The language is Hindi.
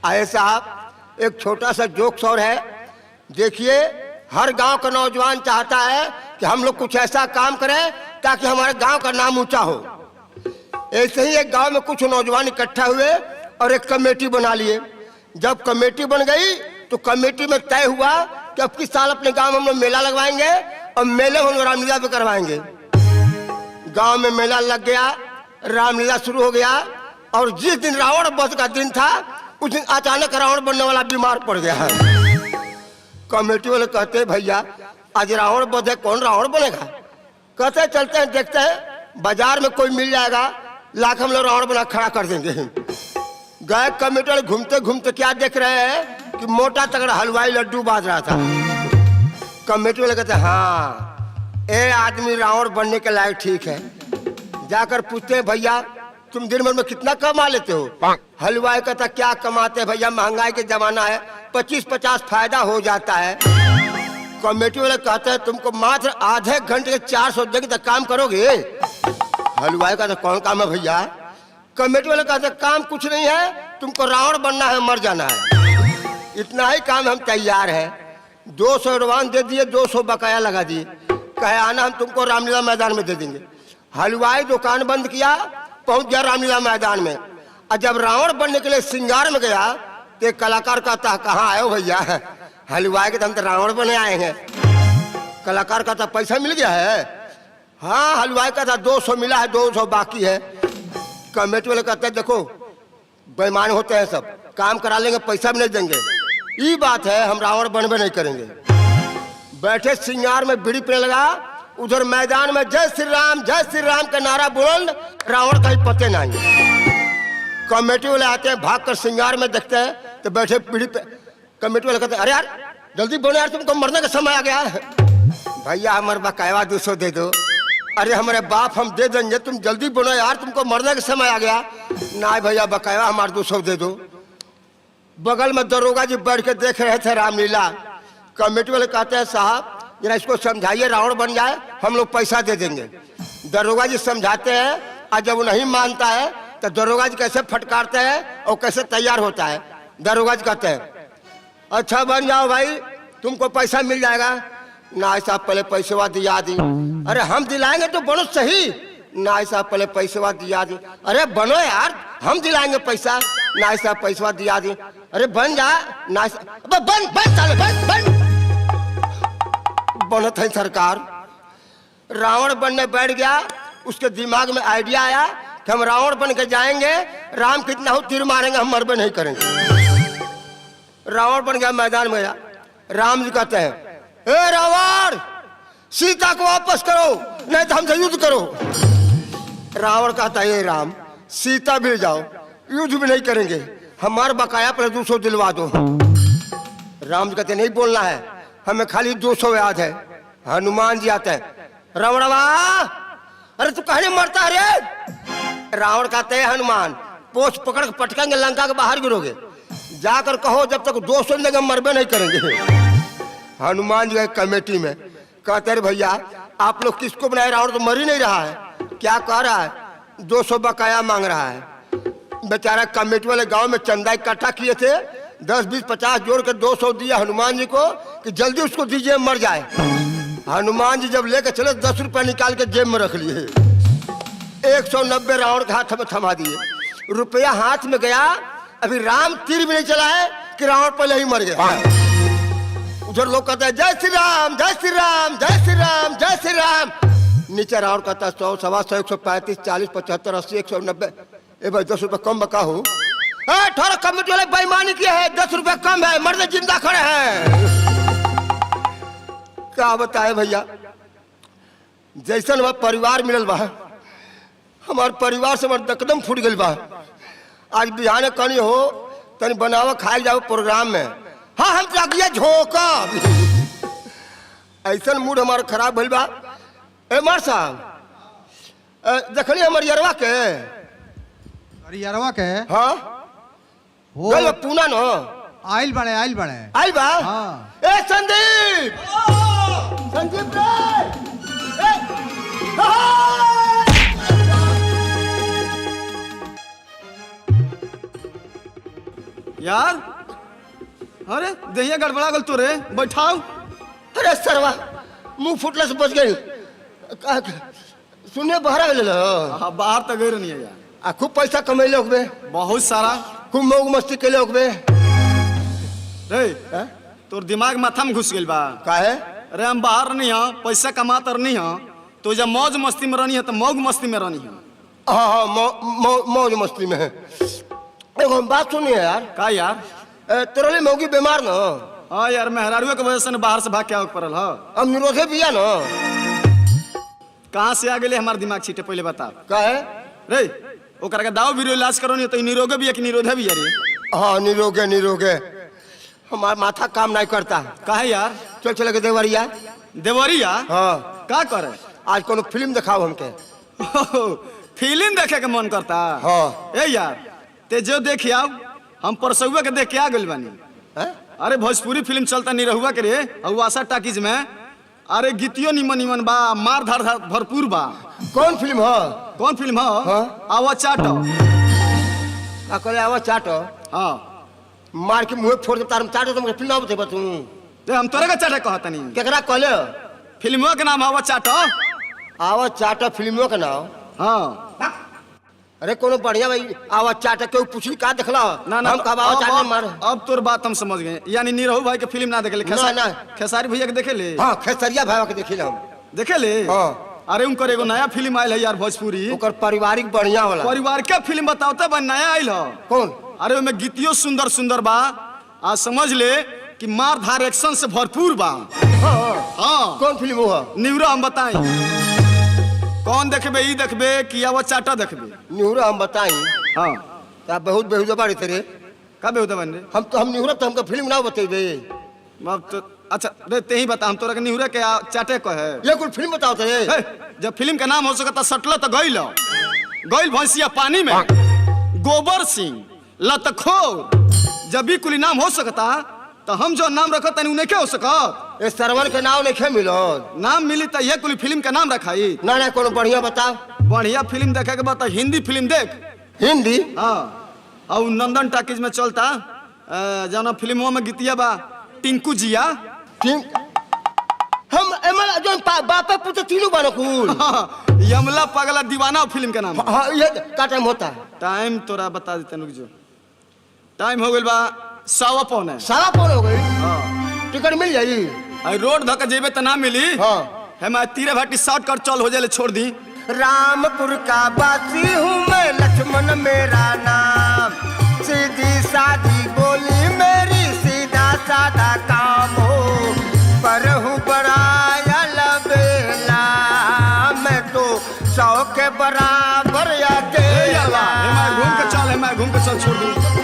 आए साहब एक छोटा सा जोक्स और है। देखिए, हर गांव का नौजवान चाहता है कि हम लोग कुछ ऐसा काम करें ताकि हमारे गांव का नाम ऊंचा हो। ऐसे ही एक गांव में कुछ नौजवान इकट्ठा हुए और एक कमेटी बना लिए। जब कमेटी बन गई तो कमेटी में तय हुआ कि अब किस साल अपने गांव में हम लोग मेला लगवाएंगे और मेले में हम लोग रामलीला भी करवाएंगे। गांव में मेला लग गया, रामलीला शुरू हो गया और जिस दिन रावण वध का दिन था उस दिन अचानक रावण बनने वाला बीमार पड़ गया है। कमेटी वाले कहते हैं भैया आज रावण वध है, कौन रावण बनेगा? कहते चलते हैं देखते हैं बाजार में कोई मिल जाएगा, लाख हम लोग रावण बना खड़ा कर देंगे। गए कमेटी वाले घूमते घूमते क्या देख रहे हैं कि मोटा तगड़ा हलवाई लड्डू बाज रहा था। कमेटी वाले कहते हाँ ये आदमी रावण बनने के लायक ठीक है। जाकर पूछते हैं भैया तुम दिन भर में कितना कमा लेते हो? हलवाई कहता क्या कमाते हैं भैया, महंगाई के जमाना है, 25-50 फायदा हो जाता है। कमेटी वाले कहते हैं तुमको मात्र आधे घंटे के 400 देंगे तो काम करोगे? हलवाई कहता कौन काम है भैया? कमेटी वाले कहते काम कुछ नहीं है, तुमको रावण बनना है, मर जाना है, इतना ही काम, हम तैयार है। 200 एडवांस दे दिए, 200 बकाया लगा दिए, कहे आना हम तुमको रामलीला मैदान में दे देंगे। हलवाई दुकान बंद किया, पहुंच गया रामलीला मैदान में। और जब रावण बनने के लिए श्रृंगार में गया तो कलाकार कहता कहाँ आए हो भैया? हलवाई के हम तो रावण बने आए हैं। कलाकार कहता पैसा मिल गया है? हाँ। हलवाई कहता 200 मिला है, 200 बाकी है। कमेटी वाले कहते देखो बेईमान होते हैं सब, काम करा लेंगे पैसा भी नहीं देंगे, ये बात है हम रावण बनबे नहीं करेंगे। बैठे श्रृंगार में बीड़ी पीने लगा, उधर मैदान में जय श्री राम का नारा बुलंद, रावण का ही पते नहीं। कमेटी वाले आते हैं, भाग कर श्रृंगार में देखते हैं तो बैठे पीढ़ी पे। कमेटी वाले कहते हैं अरे यार जल्दी बोलो यार, तुमको मरने का समय आ गया है। भैया हमारे बकाया 200 दे दो। अरे हमारे बाप हम दे देंगे, तुम जल्दी बोलो यार, तुमको मरने का समय आ गया। ना भैया बकाया हमारे 200 दे दो। बगल में दरोगा जी बैठ के देख रहे थे रामलीला। कमेटी वाले कहते हैं साहब जरा इसको समझाइए, रावण बन जाए हम लोग पैसा दे देंगे। दरोगा जी समझाते हैं और जब वो नहीं मानता है तो दरोगा जी कैसे फटकारते हैं और कैसे तैयार होता है। दरोगा जी कहते हैं अच्छा बन जाओ भाई, तुमको पैसा मिल जाएगा। ना साहब पहले पैसेवा दिया दी। अरे हम दिलाएंगे तो बनो सही। ना साहब पहले पैसेवा दिया दी। अरे बनो यार हम दिलाएंगे पैसा। ना साहब पैसेवा दिया दी। अरे बन जा। ना बन बनत है सरकार। रावण बनने बैठ गया, उसके दिमाग में आइडिया आया कि हम रावण बन के जाएंगे, राम कितना हो तीर मारेंगे, हम मरबे नहीं करेंगे। रावण बन गया मैदान में। राम जी कहते हैं ए रावण सीता को वापस करो नहीं तो हमसे युद्ध करो। रावण कहता है राम सीता भी जाओ, युद्ध भी नहीं करेंगे, हमारे बकाया पर 200 दिलवा दो। राम जी कहते नहीं बोलना है, हमें खाली 200 याद है। हनुमान जी आते हैं रावणवा अरे तू कहने मरता है रे? रावण कहते हैं हनुमान पोछ पकड़ के पटकेंगे, लंका के बाहर गिरोगे, जाकर कहो जब तक 200 देंगे मरबे नहीं करेंगे। हनुमान जी गए कमेटी में, कहते हैं भैया आप लोग किसको बनाए? रावण तो मर ही नहीं रहा है, क्या कह रहा है? 200 बकाया मांग रहा है। बेचारा कमेटी वाले गांव में चंदा इकट्ठा किए थे, 10-20-50 जोड़ के 200 दिया हनुमान जी को कि जल्दी उसको दीजिए मर जाए। हनुमान जी जब लेकर चले 10 रुपया निकाल के जेब में रख लिए। 190 रावण के हाथ में थमा दिए। रुपया हाथ में गया, अभी राम तीर भी नहीं चला है कि रावण पहले ही मर गया। उधर लोग कहते हैं जय श्री राम जय श्री राम जय श्री राम जय श्री राम। नीचे रावण कहता है 100, 125, 135, 40, 75, 80, 190। ए भाई 10 रुपये कम बका हो। थोड़ा कमेटी वाले बेईमानी किया है, 10 रुपये कम है, मर्द जिंदा खड़े हैं। क्या बताए भैया, जैसन वह परिवार मिलल बा, हमार परिवार से हमार एकदम फूट गई बा। आज बिहाने कनी हो तनी बनावा खाए जाओ प्रोग्राम में, हाँ हम जागिए झोंका। ऐसा मूड हमारा खराब भइल बा। ए मार साहब देखनी हमार यरवा के? अरे यरवा के? हाँ हो पूना न आइल बड़े आइल बा। हाँ। ए संदीप संदीप रे यार अरे दहिया गड़बड़ा गल तो रे बैठाओ। अरे सरवा मुंह फुटला से बच गई। सुने बहरा गए हाँ बाहर तक गए नहीं है यार। आ खूब पैसा कमैले होबे, बहुत सारा खूब मौज मस्ती कैले होबे। रे तोर दिमाग माथा में घुस गइल बा। काहे? अरे हम बाहर नहीं है पैसा कमात नहीं है तो जब मौज मस्ती में रहनी है तो मौज मस्ती में रहनी है। हाँ हाँ मौज मस्ती में है। एगो हम बात सुनिए यार। का यार? तोरा ले मौगी बीमार न? हाँ यार मेहरारुआ के वजह से बाहर से भाग के आवे पड़ल है। अब निरोधे बिया न? कहाँ से आ गए हमार दिमाग छीटे पहले बता। काहे? रे ओकरा के दाव बीरो इलाज करो नहीं तो निरोगे भी है कि निरोधे भी यार। हाँ निरोगे निरोगे। हमारा माथा काम नहीं करता। काहे यार? चल चले के देवरिया। देवरिया? हाँ का करे? आज कोनो फिल्म दिखाओ हमके। फिल्म देखे के मन करता? हाँ। ए यार ते जो देख आओ हम परसुआ के देख के आ गइल बानी। अरे भोजपुरी फिल्म चलता निरहुआ के रे आशा टाकीज में। अरे गीतियों निमन निमन बा, मार धार भरपूर बा। कौन फिल्म है? कौन फिल्म है? हाँ? आवा चाटो। कहले आवा चाटो। हाँ मार के मुंह फोड़ दे तार चाटो तुमके फिल्म ना बतेबा तू। ते हम तोरे का चाटे कहतनी। केकरा कहले? फिल्मवा के नाम आवा चाटो। आवा चाटो फिल्मों का नाम? हाँ। अरे कोनो बढ़िया भाई आवा चाटा के पूछली का देखला? ना ना हम कब आवा चाटा मार। अब तोर बात हम समझ गए। यानी निरहु भाई के फिल्म ना देखे ना। खेसारी भैया के देखे ले? हाँ खेसरिया भाई के देखिल हम। देखे ले? हाँ। अरे उनकर एगो नया फिल्म आयल है यार भोजपुरी। ओकर पारिवारिक बढ़िया वाला। परिवार के फिल्म बताओ बा नया आयल है। कौन? अरे उसमें गीतियों सुंदर सुंदर बा। आ समझ ले कि मार धार एक्शन से भरपूर बा। हाँ। कौन फिल्म हुआ? निवरा हम बताई कौन देखबे ई देखबे कि आवा चाटा देखबे? निहुरा हम बताई। हाँ। ता बहुत बेहुदा बाड़ी तेरे। का बेहुदा बन रे? हम निहुरा तो हमको फिल्म ना बतेबे। अब तो अच्छा रे ते ही बता हम तोरा के निहुरा के चाटे को है। ये कुछ फिल्म बताओ तेरे। हे, जब फिल्म का नाम हो सकता सटल तो गइल भैंसिया पानी में। गोबर सिंह लतखोर जब भी कुली नाम हो सकता तो हम जो नाम रखो तनी उन्हें क्या हो सकत? ये सरवन के नाम नहीं मिलो। नाम मिली तो ये कुली फिल्म का नाम रखाई। ना कोनो बढ़िया बताओ। बढ़िया फिल्म देखे के बता हिंदी फिल्म देख। हिंदी? हाँ। और नंदन टाकीज में चलता जाना फिल्मों में गीतिया बा टिंकू जिया। हम एमल जो बापे पुत्र तीनों बनो कुल। यमला पगला दीवाना फिल्म का नाम। हाँ ये का टाइम होता है? टाइम तोरा बता देते रुक जो। टाइम हो गइल बा 1:15। 1:15 हो गई? हाँ। टिकट मिल जाई? रोड धक्का जेबे तो ना मिली। हाँ। है मैं तीरे भाटी शॉर्टकट चल हो जाए छोड़ दी। रामपुर का बासी हूँ मैं, लक्ष्मण मेरा नाम। सीधी सादी बोली मेरी, सीधा सादा काम हो। पर हूँ बड़ा अलबेला, मैं तो 100 के बराबर अकेला। घूम के चल छोड़ दी।